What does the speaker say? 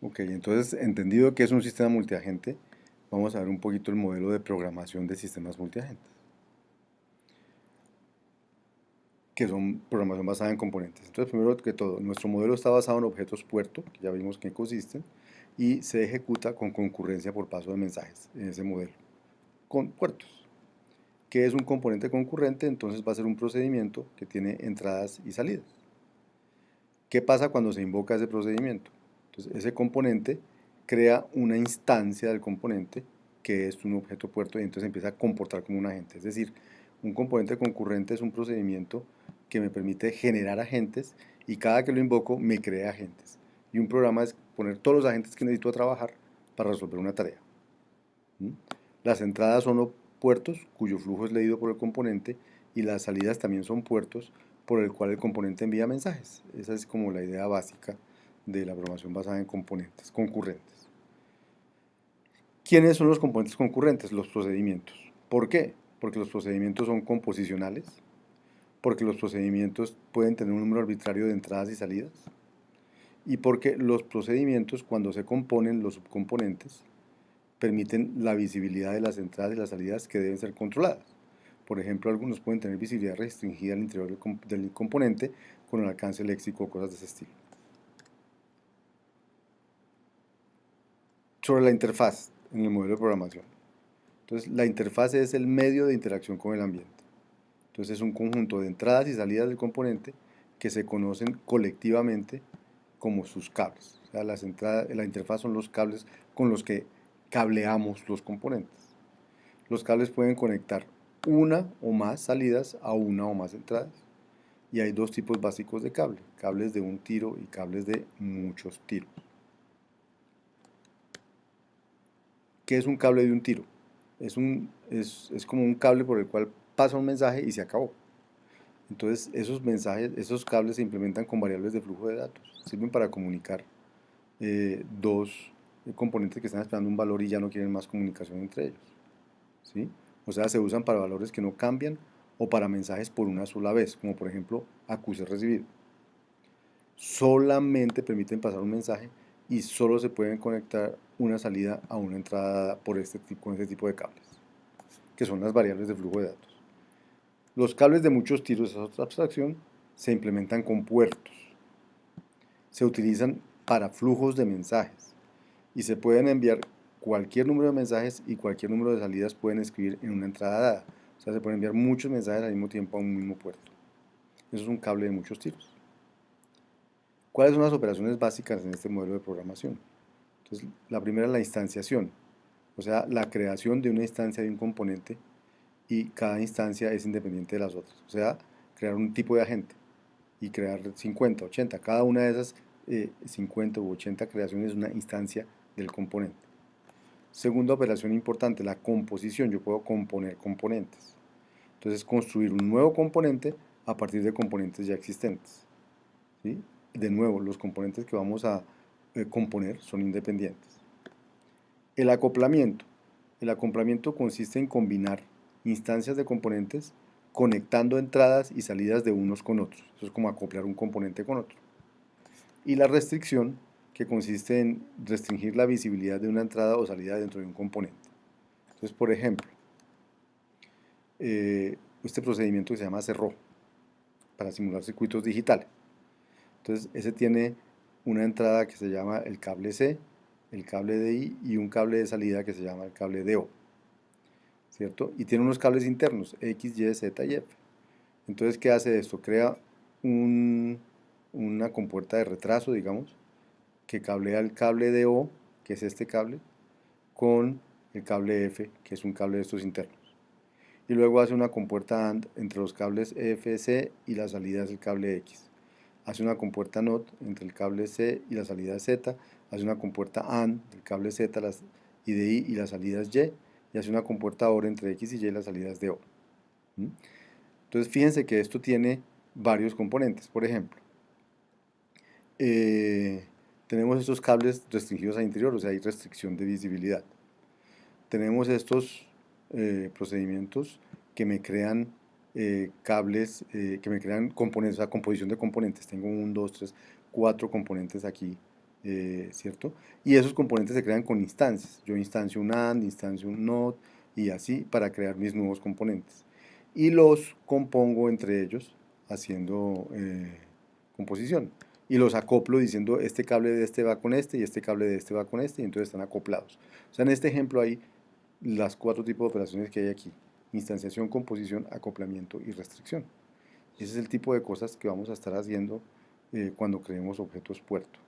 Ok, entonces, entendido que es un sistema multiagente, vamos a ver un poquito el modelo de programación de sistemas multiagentes, que son programación basada en componentes. Entonces, primero que todo, nuestro modelo está basado en objetos puerto, que ya vimos que consisten, y se ejecuta con concurrencia por paso de mensajes en ese modelo, con puertos. ¿Qué es un componente concurrente? Entonces va a ser un procedimiento que tiene entradas y salidas. ¿Qué pasa cuando se invoca ese procedimiento? Entonces, ese componente crea una instancia del componente que es un objeto puerto y entonces empieza a comportar como un agente. Es decir, un componente concurrente es un procedimiento que me permite generar agentes y cada que lo invoco me crea agentes. Y un programa es poner todos los agentes que necesito trabajar para resolver una tarea. ¿Mm? Las entradas son puertos cuyo flujo es leído por el componente y las salidas también son puertos por el cual el componente envía mensajes. Esa es como la idea básica de la programación basada en componentes concurrentes. ¿Quiénes son los componentes concurrentes? Los procedimientos. ¿Por qué? Porque los procedimientos son composicionales, porque los procedimientos pueden tener un número arbitrario de entradas y salidas, y porque los procedimientos, cuando se componen los subcomponentes, permiten la visibilidad de las entradas y las salidas que deben ser controladas. Por ejemplo, algunos pueden tener visibilidad restringida al interior del componente con el alcance léxico o cosas de ese estilo. Sobre la interfaz en el modelo de programación. Entonces, la interfaz es el medio de interacción con el ambiente. Entonces, es un conjunto de entradas y salidas del componente que se conocen colectivamente como sus cables. O sea, la interfaz son los cables con los que cableamos los componentes. Los cables pueden conectar una o más salidas a una o más entradas. Y hay dos tipos básicos de cable, cables de un tiro y cables de muchos tiros. ¿Qué es un cable de un tiro? Es como un cable por el cual pasa un mensaje y se acabó. Entonces esos mensajes, esos cables se implementan con variables de flujo de datos. Sirven para comunicar dos componentes que están esperando un valor y ya no quieren más comunicación entre ellos. ¿Sí? O sea, se usan para valores que no cambian o para mensajes por una sola vez, como por ejemplo acuse recibido. Solamente permiten pasar un mensaje y solo se pueden conectar una salida a una entrada por con este tipo de cables, que son las variables de flujo de datos. Los cables de muchos tiros, esa es otra abstracción, se implementan con puertos. Se utilizan para flujos de mensajes y se pueden enviar cualquier número de mensajes y cualquier número de salidas pueden escribir en una entrada dada. O sea, se pueden enviar muchos mensajes al mismo tiempo a un mismo puerto. Eso es un cable de muchos tiros. ¿Cuáles son las operaciones básicas en este modelo de programación? Entonces, la primera es la instanciación, o sea, la creación de una instancia de un componente y cada instancia es independiente de las otras. O sea, crear un tipo de agente y crear 50, 80. Cada una de esas 50 u 80 creaciones es una instancia del componente. Segunda operación importante, la composición. Yo puedo componer componentes. Entonces, construir un nuevo componente a partir de componentes ya existentes. ¿Sí? De nuevo, los componentes que vamos a componer son independientes. El acoplamiento. El acoplamiento consiste en combinar instancias de componentes conectando entradas y salidas de unos con otros. Eso es como acoplar un componente con otro. Y la restricción, que consiste en restringir la visibilidad de una entrada o salida dentro de un componente. Entonces, por ejemplo, este procedimiento que se llama cerrojo para simular circuitos digitales. Entonces, ese tiene una entrada que se llama el cable C, el cable DI y un cable de salida que se llama el cable DO. ¿Cierto? Y tiene unos cables internos, X, Y, Z y F. Entonces, ¿qué hace esto? Crea una compuerta de retraso, digamos, que cablea el cable DO, que es este cable, con el cable F, que es un cable de estos internos. Y luego hace una compuerta AND entre los cables FC y la salida es el cable X. Hace una compuerta NOT entre el cable C y la salida Z. Hace una compuerta AND del cable Z y de I y las salidas Y. Y hace una compuerta OR entre X y Y y las salidas de O. Entonces fíjense que esto tiene varios componentes. Por ejemplo, tenemos estos cables restringidos al interior, o sea, hay restricción de visibilidad. Tenemos estos procedimientos que me crean cables, que me crean componentes, o sea, composición de componentes. Tengo 1, 2, 3, 4 componentes aquí ¿cierto? Y esos componentes se crean con instancias. Yo instancio un AND, instancio un NOT y así para crear mis nuevos componentes. Y los compongo entre ellos haciendo composición. Y los acoplo diciendo este cable de este va con este y este cable de este va con este y entonces están acoplados. O sea, en este ejemplo hay las 4 tipos de operaciones que hay aquí. Instanciación, composición, acoplamiento y restricción. Ese es el tipo de cosas que vamos a estar haciendo cuando creemos objetos puerto.